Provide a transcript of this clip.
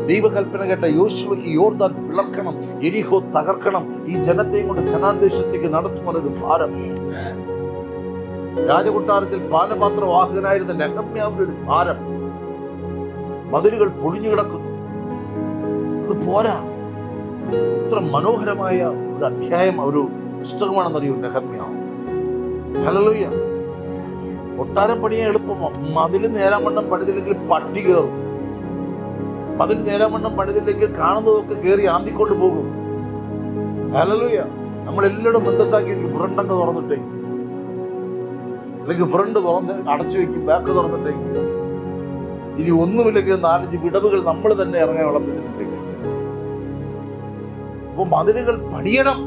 ദൈവകൽപ്പന കേട്ട യോശുവയ്ക്ക് യോർദാൻ പിളർക്കണം, യെരിഹോ തകർക്കണം, ഈ ജനത്തെയും കൊണ്ട് കനാൻ ദേശത്തേക്ക് നടത്തുമെന്നത് ഭാരം. രാജകൊട്ടാരത്തിൽ പാനപാത്രവാഹകനായിരുന്ന നെഹമ്യാവിന്റെ ഒരു ഭാരം. മതിലുകൾ പൊളിഞ്ഞു കിടക്കുന്നു, അത് പോരാ. ഇത്ര മനോഹരമായ ഒരു അധ്യായം, ഒരു പുസ്തകമാണെന്നറിയൂ നെഹമ്യാവ്. ഹല്ലേലൂയ. കൊട്ടാരം പണിയാൻ എളുപ്പമാണ്. മതിൽ നേരാവണ്ണം പണിതില്ലെങ്കിൽ പട്ടി കയറും. മതിൽ നേരാവണ്ണം പണിതില്ലെങ്കിൽ കാണുന്നതൊക്കെ കയറി ആന്തിക്കൊണ്ട് പോകും. ഹല്ലേലൂയ. നമ്മളെല്ലാവരും ബന്ധസാക്കിയിട്ട് ഫ്രണ്ടങ്ങ് തുറന്നിട്ടേ, അല്ലെങ്കിൽ ഫ്രണ്ട് തുറന്ന് അടച്ചു വെക്കും, ബാക്ക് തുറന്നിട്ടേ. ഇനി ഒന്നുമില്ലെങ്കിൽ 4-5 വിടവുകൾ നമ്മൾ തന്നെ ഇറങ്ങാൻ വളർത്തിട്ടുണ്ടെങ്കിൽ. അപ്പൊ മതിലുകൾ പണിയണം.